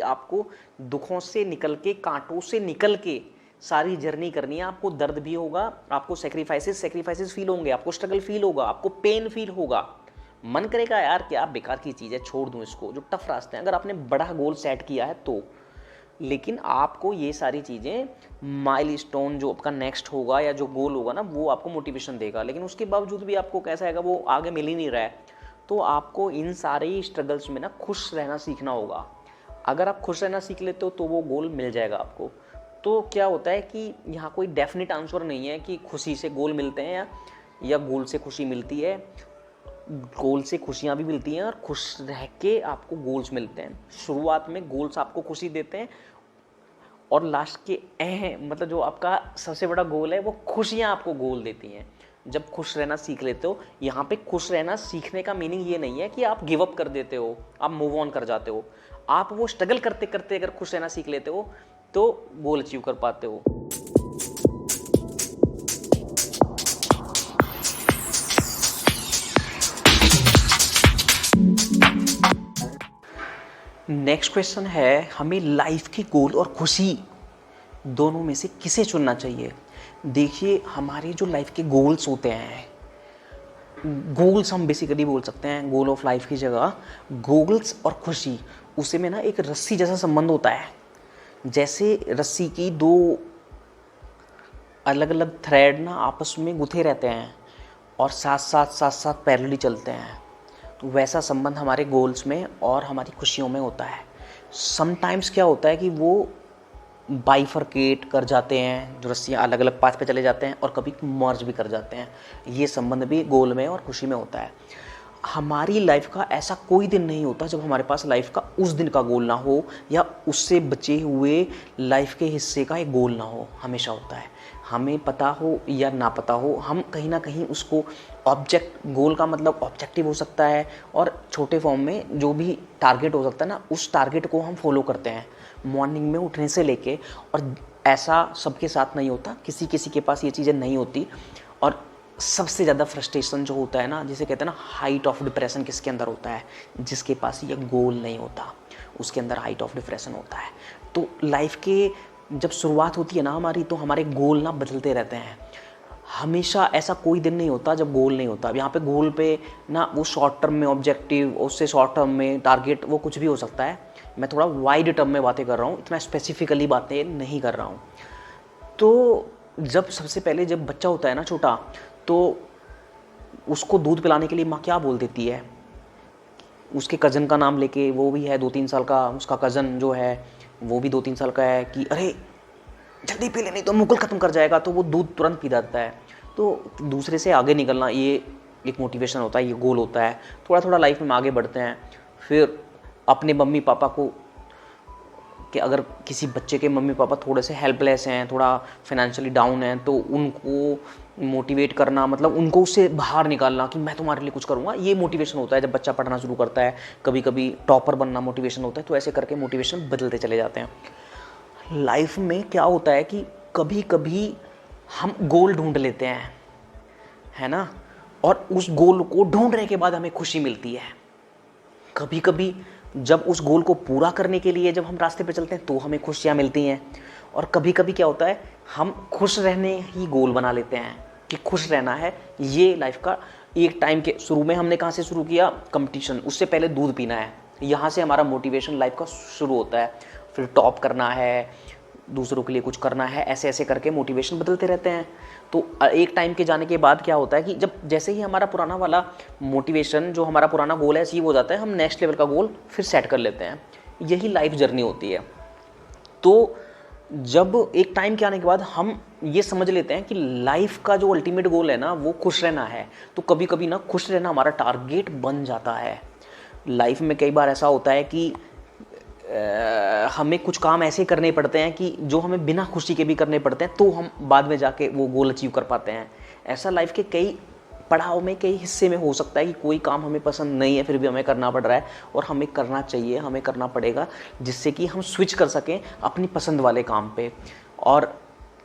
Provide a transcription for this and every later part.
आपको दुखों से निकल के, कांटों से निकल के सारी जर्नी करनी है। आपको दर्द भी होगा, आपको सेक्रीफाइसेस फील होंगे, आपको स्ट्रगल फील होगा, आपको पेन फील होगा। मन करेगा यार क्या बेकार की चीज़ है, छोड़ दूं इसको, जो टफ रास्ते हैं, अगर आपने बड़ा गोल सेट किया है तो। लेकिन आपको ये सारी चीज़ें, माइलस्टोन जो आपका नेक्स्ट होगा या जो गोल होगा ना, वो आपको मोटिवेशन देगा। लेकिन उसके बावजूद भी आपको कैसा आएगा, वो आगे मिल ही नहीं रहा है, तो आपको इन सारे स्ट्रगल्स में ना खुश रहना सीखना होगा। अगर आप खुश रहना सीख लेते हो तो वो गोल मिल जाएगा आपको। तो क्या होता है कि यहाँ कोई डेफिनेट आंसर नहीं है कि खुशी से गोल मिलते हैं या गोल से खुशी मिलती है। गोल से खुशियाँ भी मिलती हैं और खुश रह के आपको गोल्स मिलते हैं। शुरुआत में गोल्स आपको खुशी देते हैं और लास्ट के मतलब जो आपका सबसे बड़ा गोल है वो खुशियाँ आपको गोल देती हैं जब खुश रहना सीख लेते हो। यहाँ पे खुश रहना सीखने का मीनिंग ये नहीं है कि आप गिव अप कर देते हो, आप मूव ऑन कर जाते हो। आप वो स्ट्रगल करते करते अगर खुश रहना सीख लेते हो तो गोल अचीव कर पाते हो। नेक्स्ट क्वेश्चन है, हमें लाइफ के गोल और खुशी दोनों में से किसे चुनना चाहिए। देखिए, हमारे जो लाइफ के गोल्स होते हैं, गोल्स हम बेसिकली बोल सकते हैं गोल ऑफ लाइफ की जगह गोल्स और खुशी, उसे में ना एक रस्सी जैसा संबंध होता है। जैसे रस्सी की दो अलग अलग थ्रेड ना आपस में गुथे रहते हैं और साथ साथ पैरेलली चलते हैं, तो वैसा संबंध हमारे गोल्स में और हमारी खुशियों में होता है। समटाइम्स क्या होता है कि वो बाइफरकेट कर जाते हैं, जो रस्सियाँ अलग अलग पाथ पे चले जाते हैं, और कभी मर्ज भी कर जाते हैं। ये संबंध भी गोल में और खुशी में होता है। हमारी लाइफ का ऐसा कोई दिन नहीं होता जब हमारे पास लाइफ का उस दिन का गोल ना हो या उससे बचे हुए लाइफ के हिस्से का एक गोल ना हो। हमेशा होता है, हमें पता हो या ना पता हो, हम कहीं ना कहीं उसको गोल का मतलब ऑब्जेक्टिव हो सकता है और छोटे फॉर्म में जो भी टारगेट हो सकता है ना, उस टारगेट को हम फॉलो करते हैं मॉर्निंग में उठने से लेके। और ऐसा सबके साथ नहीं होता, किसी किसी के पास ये चीज़ें नहीं होती। और सबसे ज़्यादा फ्रस्ट्रेशन जो होता है ना, जिसे कहते हैं ना हाइट ऑफ डिप्रेशन, किसके अंदर होता है? जिसके पास ये गोल नहीं होता, उसके अंदर हाइट ऑफ डिप्रेशन होता है। तो लाइफ के जब शुरुआत होती है ना हमारी, तो हमारे गोल ना बदलते रहते हैं। हमेशा ऐसा कोई दिन नहीं होता जब गोल नहीं होता। यहाँ पे गोल पे ना वो शॉर्ट टर्म में ऑब्जेक्टिव, उससे शॉर्ट टर्म में टारगेट, वो कुछ भी हो सकता है। मैं थोड़ा वाइड टर्म में बातें कर रहा हूँ, इतना स्पेसिफिकली बातें नहीं कर रहा हूँ। तो जब सबसे पहले जब बच्चा होता है ना छोटा, तो उसको दूध पिलाने के लिए माँ क्या बोल देती है? उसके कज़न का नाम लेके, वो भी है 2-3 साल का, उसका कज़न जो है वो भी 2-3 साल का है, कि अरे जल्दी पी ले नहीं तो मुकुल ख़त्म कर जाएगा। तो वो दूध तुरंत पी जाता है। तो दूसरे से आगे निकलना, ये एक मोटिवेशन होता है, ये गोल होता है। थोड़ा थोड़ा लाइफ में आगे बढ़ते हैं। फिर अपने मम्मी पापा को, कि अगर किसी बच्चे के मम्मी पापा थोड़े से हेल्पलेस हैं, थोड़ा फाइनेंशियली डाउन हैं, तो उनको मोटिवेट करना, मतलब उनको उससे बाहर निकालना कि मैं तुम्हारे लिए कुछ करूँगा, ये मोटिवेशन होता है जब बच्चा पढ़ना शुरू करता है। कभी कभी टॉपर बनना मोटिवेशन होता है। तो ऐसे करके मोटिवेशन बदलते चले जाते हैं। लाइफ में क्या होता है कि कभी कभी हम गोल ढूंढ लेते हैं, है ना, और उस गोल को ढूंढने के बाद हमें खुशी मिलती है। कभी कभी जब उस गोल को पूरा करने के लिए जब हम रास्ते पे चलते हैं तो हमें खुशियाँ मिलती हैं। और कभी कभी क्या होता है, हम खुश रहने ही गोल बना लेते हैं कि खुश रहना है, ये लाइफ का एक टाइम के शुरू में हमने कहाँ से शुरू किया? कंपटीशन, उससे पहले दूध पीना है, यहाँ से हमारा मोटिवेशन लाइफ का शुरू होता है। फिर टॉप करना है, दूसरों के लिए कुछ करना है, ऐसे ऐसे करके मोटिवेशन बदलते रहते हैं। तो एक टाइम के जाने के बाद क्या होता है कि जब जैसे ही हमारा पुराना वाला मोटिवेशन, जो हमारा पुराना गोल है, अचीव हो जाता है, हम नेक्स्ट लेवल का गोल फिर सेट कर लेते हैं। यही लाइफ जर्नी होती है। तो जब एक टाइम के आने के बाद हम ये समझ लेते हैं कि लाइफ का जो अल्टीमेट गोल है ना, वो खुश रहना है, तो कभी कभी ना खुश रहना हमारा टारगेट बन जाता है। लाइफ में कई बार ऐसा होता है कि हमें कुछ काम ऐसे करने पड़ते हैं कि जो हमें बिना खुशी के भी करने पड़ते हैं, तो हम बाद में जाके वो गोल अचीव कर पाते हैं। ऐसा लाइफ के कई पड़ाव में, कई हिस्से में हो सकता है कि कोई काम हमें पसंद नहीं है, फिर भी हमें करना पड़ रहा है, और हमें करना चाहिए, हमें करना पड़ेगा, जिससे कि हम स्विच कर सकें अपनी पसंद वाले काम पे। और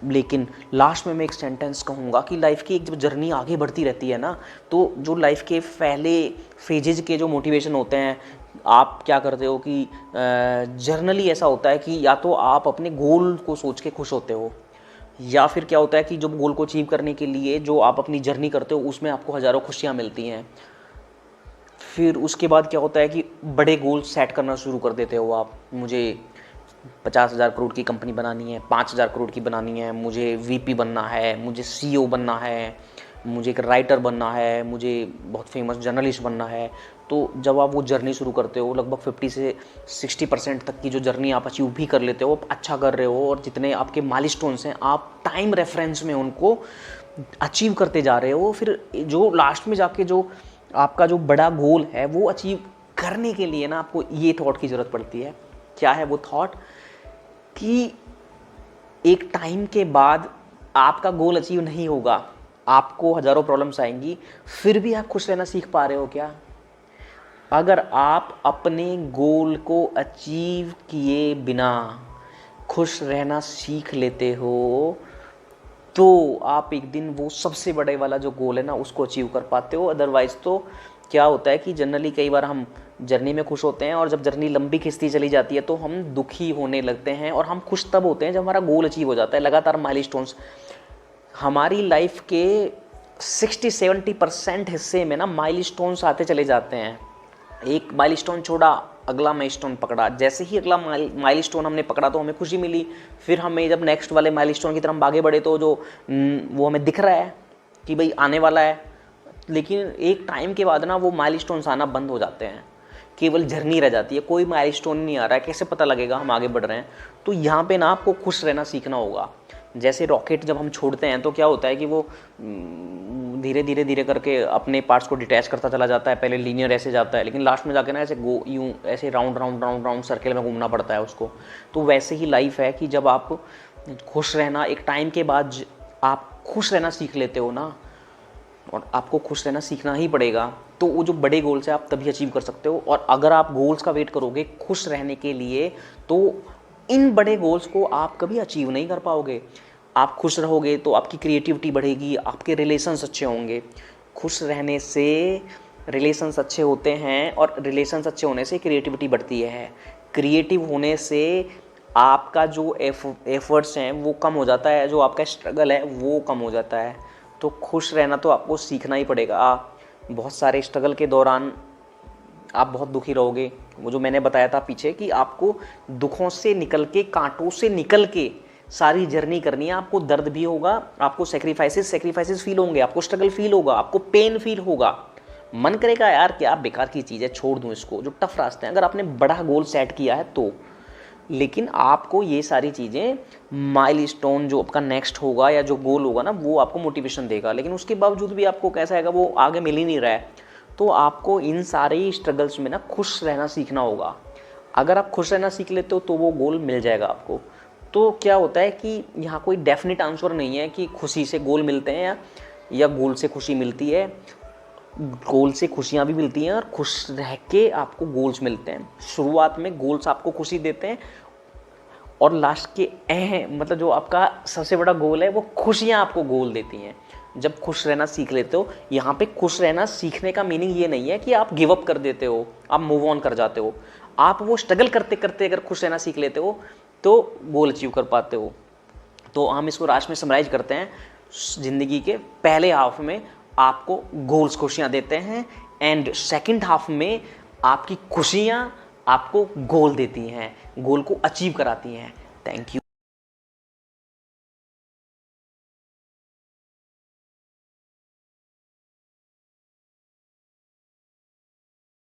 लेकिन लास्ट में मैं एक सेंटेंस कहूँगा कि लाइफ की एक जब जर्नी आगे बढ़ती रहती है ना, तो जो लाइफ के पहले फेजेज के जो मोटिवेशन होते हैं आप क्या करते हो कि जर्नली ऐसा होता है कि या तो आप अपने गोल को सोच के खुश होते हो, या फिर क्या होता है कि जो गोल को अचीव करने के लिए जो आप अपनी जर्नी करते हो उसमें आपको हज़ारों खुशियाँ मिलती हैं। फिर उसके बाद क्या होता है कि बड़े गोल सेट करना शुरू कर देते हो आप। मुझे 50,000 करोड़ की कंपनी बनानी है, 5,000 करोड़ की बनानी है, मुझे वीपी बनना है, मुझे सीईओ बनना है, मुझे एक राइटर बनना है, मुझे बहुत फेमस जर्नलिस्ट बनना है। तो जब आप वो जर्नी शुरू करते हो, लगभग 50 से 60% तक की जो जर्नी आप अचीव भी कर लेते हो, आप अच्छा कर रहे हो, और जितने आपके माइलस्टोन्स हैं आप टाइम रेफरेंस में उनको अचीव करते जा रहे हो। फिर जो लास्ट में जाके जो आपका जो बड़ा गोल है वो अचीव करने के लिए ना आपको ये थॉट की ज़रूरत पड़ती है। क्या है वो थॉट? कि एक टाइम के बाद आपका गोल अचीव नहीं होगा, आपको हज़ारों प्रॉब्लम्स आएंगी, फिर भी आप खुश रहना सीख पा रहे हो क्या? अगर आप अपने गोल को अचीव किए बिना खुश रहना सीख लेते हो तो आप एक दिन वो सबसे बड़े वाला जो गोल है ना उसको अचीव कर पाते हो। अदरवाइज़ तो क्या होता है कि जनरली कई बार हम जर्नी में खुश होते हैं, और जब जर्नी लंबी खिंचती चली जाती है तो हम दुखी होने लगते हैं, और हम खुश तब होते हैं जब हमारा गोल अचीव हो जाता है। लगातार माइलस्टोन्स हमारी लाइफ के 60-70% हिस्से में ना माइलस्टोन्स आते चले जाते हैं। एक माइलस्टोन छोड़ा, अगला माइलस्टोन पकड़ा, जैसे ही अगला माइलस्टोन हमने पकड़ा तो हमें खुशी मिली। फिर हमें जब नेक्स्ट वाले माइलस्टोन की तरफ आगे बढ़े तो जो वो हमें दिख रहा है कि भाई आने वाला है, लेकिन एक टाइम के बाद ना वो माइलस्टोन्स आना बंद हो जाते हैं, केवल जर्नी रह जाती है, कोई माइलस्टोन नहीं आ रहा है, कैसे पता लगेगा हम आगे बढ़ रहे हैं? तो यहाँ पे ना आपको खुश रहना सीखना होगा। जैसे रॉकेट जब हम छोड़ते हैं तो क्या होता है कि वो धीरे धीरे धीरे करके अपने पार्ट्स को डिटैच करता चला जाता है, पहले लीनियर ऐसे जाता है, लेकिन लास्ट में जाके ना ऐसे यूँ ऐसे round round round round circle में घूमना पड़ता है उसको। तो वैसे ही लाइफ है कि जब आप खुश रहना एक टाइम के बाद आप खुश रहना सीख लेते हो ना, और आपको खुश रहना सीखना ही पड़ेगा, तो वो जो बड़े गोल्स है आप तभी अचीव कर सकते हो। और अगर आप गोल्स का वेट करोगे खुश रहने के लिए तो इन बड़े गोल्स को आप कभी अचीव नहीं कर पाओगे। आप खुश रहोगे तो आपकी क्रिएटिविटी बढ़ेगी, आपके रिलेशंस अच्छे होंगे। खुश रहने से रिलेशंस अच्छे होते हैं, और रिलेशंस अच्छे होने से क्रिएटिविटी बढ़ती है। क्रिएटिव होने से आपका जो एफर्ट्स हैं वो कम हो जाता है, जो आपका स्ट्रगल है वो कम हो जाता है। तो खुश रहना तो आपको सीखना ही पड़ेगा। बहुत सारे स्ट्रगल के दौरान आप बहुत दुखी रहोगे, वो जो मैंने बताया था पीछे कि आपको दुखों से निकल के, कांटों से निकल के सारी जर्नी करनी है। आपको दर्द भी होगा, आपको सेक्रीफाइसेस फील होंगे, आपको स्ट्रगल फील होगा, आपको पेन फील होगा। मन करेगा यार क्या बेकार की चीज़ है, छोड़ दूँ इसको, जो टफ रास्ते हैं, अगर आपने बड़ा गोल सेट किया है तो। लेकिन आपको ये सारी चीज़ें, माइलस्टोन जो आपका नेक्स्ट होगा या जो गोल होगा ना, वो आपको मोटिवेशन देगा, लेकिन उसके बावजूद भी आपको कैसा आएगा, वो आगे मिल ही नहीं रहा है। तो आपको इन सारे स्ट्रगल्स में ना खुश रहना सीखना होगा। अगर आप खुश रहना सीख लेते हो तो वो गोल मिल जाएगा आपको। तो क्या होता है कि यहाँ कोई डेफिनेट आंसर नहीं है कि खुशी से गोल मिलते हैं या गोल से खुशी मिलती है। गोल से खुशियाँ भी मिलती हैं, और खुश रह के आपको गोल्स मिलते हैं। शुरुआत में गोल्स आपको खुशी देते हैं, और लास्ट के मतलब जो आपका सबसे बड़ा गोल है वो खुशियाँ आपको गोल देती हैं जब खुश रहना सीख लेते हो। यहाँ पे खुश रहना सीखने का मीनिंग ये नहीं है कि आप गिव अप कर देते हो, आप मूव ऑन कर जाते हो। आप वो स्ट्रगल करते करते अगर खुश रहना सीख लेते हो तो गोल अचीव कर पाते हो। तो हम इसको लास्ट में समराइज करते हैं, ज़िंदगी के पहले हाफ में आपको गोल्स खुशियाँ देते हैं, एंड सेकंड हाफ में आपकी खुशियाँ आपको गोल देती हैं, गोल को अचीव कराती हैं। Thank you.